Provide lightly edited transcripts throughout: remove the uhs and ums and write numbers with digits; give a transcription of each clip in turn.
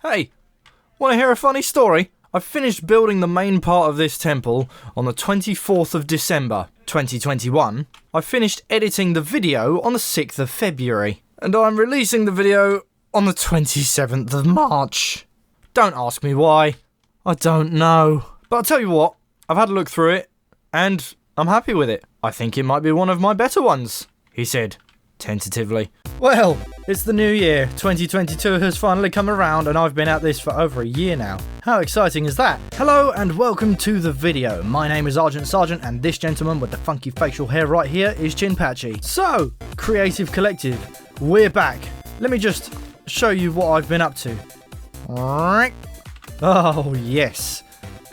Hey, want to hear a funny story? I finished building the main part of this temple on the 24th of December, 2021. I finished editing the video on the 6th of February. And I'm releasing the video on the 27th of March. Don't ask me why. I don't know. But I'll tell you what, I've had a look through it, and I'm happy with it. I think it might be one of my better ones, he said, tentatively. Well, it's the new year. 2022 has finally come around, and I've been at this for over a year now. How exciting is that? Hello and welcome to the video. My name is ArgentSargent, and this gentleman with the funky facial hair right here is Chinpatchy. So, Creative Collective, we're back. Let me just show you what I've been up to. Oh yes,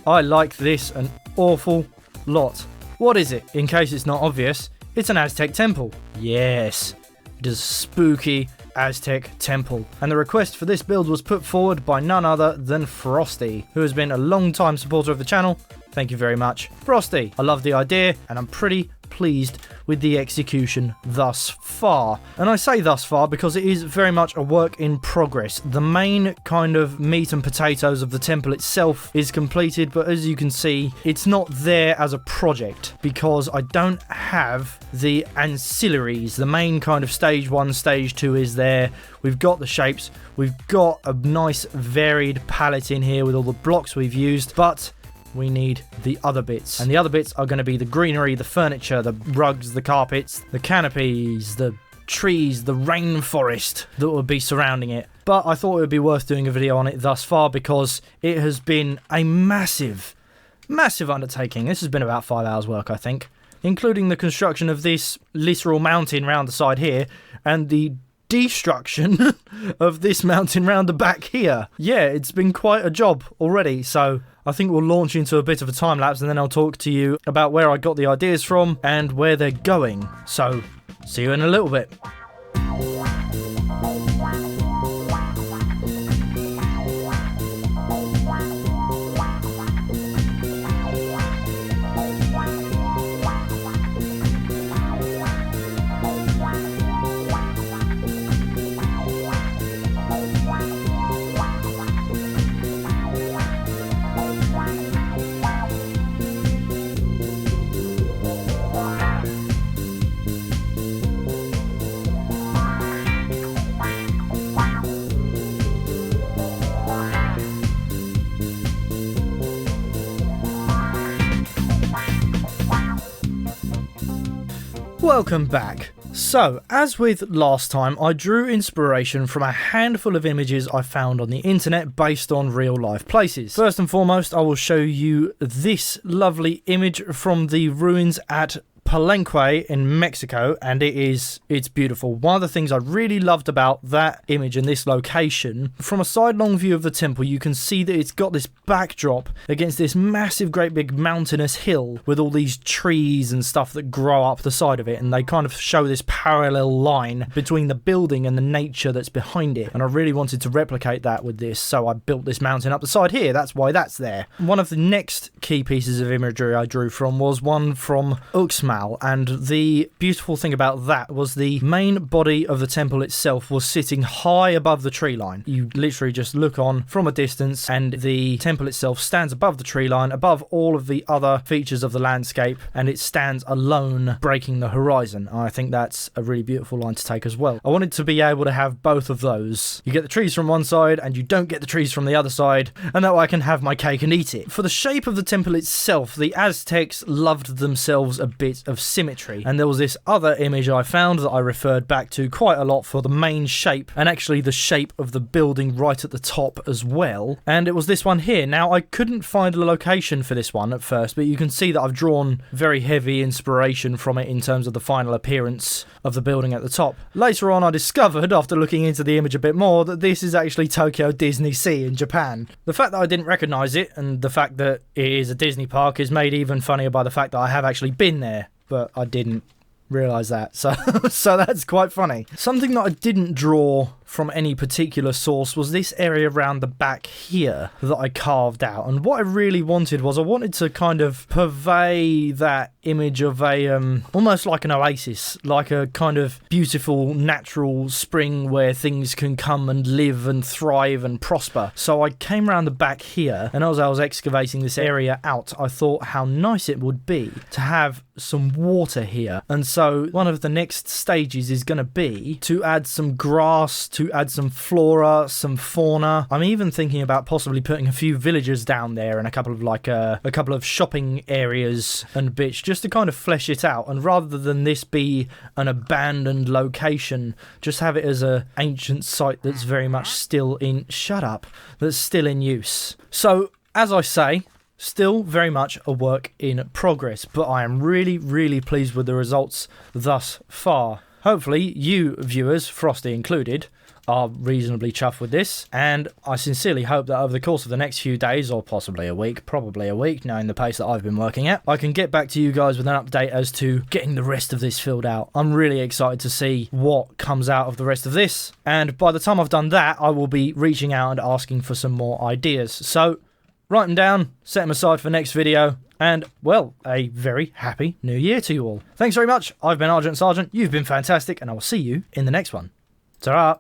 I like this an awful lot. What is it? In case it's not obvious, it's an Aztec Temple. Yes, it is a spooky Aztec Temple. And the request for this build was put forward by none other than Frosty, who has been a long-time supporter of the channel. Thank you very much. Frosty, I love the idea, and I'm pretty pleased with the execution thus far. And I say thus far because it is very much a work in progress. The main kind of meat and potatoes of the temple itself is completed, but as you can see, it's not there as a project because I don't have the ancillaries. The main kind of stage 1, stage 2 is there. We've got the shapes, we've got a nice varied palette in here with all the blocks we've used, but we need the other bits. And the other bits are going to be the greenery, the furniture, the rugs, the carpets, the canopies, the trees, the rainforest that will be surrounding it. But I thought it would be worth doing a video on it thus far because it has been a massive undertaking. This has been about 5 hours work, I think, including the construction of this literal mountain round the side here and the destruction of this mountain round the back here. Yeah, it's been quite a job already, so I think we'll launch into a bit of a time lapse and then I'll talk to you about where I got the ideas from and where they're going. So, see you in a little bit. Welcome back. So, as with last time, I drew inspiration from a handful of images I found on the internet based on real life places. First and foremost, I will show you this lovely image from the ruins at Palenque in Mexico, and it's beautiful. One of the things I really loved about that image and this location, from a sidelong view of the temple, you can see that it's got this backdrop against this massive, great big mountainous hill with all these trees and stuff that grow up the side of it, and they kind of show this parallel line between the building and the nature that's behind it. And I really wanted to replicate that with this, so I built this mountain up the side here. That's why that's there. One of the next key pieces of imagery I drew from was one from Uxmal. And the beautiful thing about that was the main body of the temple itself was sitting high above the tree line. You literally just look on from a distance and the temple itself stands above the tree line, above all of the other features of the landscape, and it stands alone, breaking the horizon. I think that's a really beautiful line to take as well. I wanted to be able to have both of those. You get the trees from one side and you don't get the trees from the other side, and that way I can have my cake and eat it. For the shape of the temple itself, the Aztecs loved themselves a bit of symmetry, and there was this other image I found that I referred back to quite a lot for the main shape, and actually the shape of the building right at the top as well, and it was this one here. Now, I couldn't find a location for this one at first, but you can see that I've drawn very heavy inspiration from it in terms of the final appearance of the building at the top. Later on, I discovered, after looking into the image a bit more, that this is actually Tokyo Disney Sea in Japan. The fact that I didn't recognise it, and the fact that it is a Disney park, is made even funnier by the fact that I have actually been there, but I didn't realise that, so that's quite funny. Something that I didn't draw from any particular source was this area around the back here that I carved out. And what I really wanted was I wanted to kind of purvey that image of a almost like an oasis, like a kind of beautiful natural spring where things can come and live and thrive and prosper. So I came around the back here, and as I was excavating this area out, I thought how nice it would be to have some water here. And so one of the next stages is going to be to add some grass, to add some flora, some fauna. I'm even thinking about possibly putting a few villagers down there and a couple of shopping areas and bits, just to kind of flesh it out. And rather than this be an abandoned location, just have it as a ancient site that's very much still in that's still in use. So as I say, still very much a work in progress, but I am really, really pleased with the results thus far. Hopefully you viewers, Frosty included, are reasonably chuffed with this, and I sincerely hope that over the course of the next few days, or possibly a week, probably a week, knowing the pace that I've been working at, I can get back to you guys with an update as to getting the rest of this filled out. I'm really excited to see what comes out of the rest of this, and by the time I've done that, I will be reaching out and asking for some more ideas. So write them down, set them aside for next video, and, well, a very happy new year to you all. Thanks very much. I've been ArgentSargent, you've been fantastic, and I will see you in the next one. Ta-ra!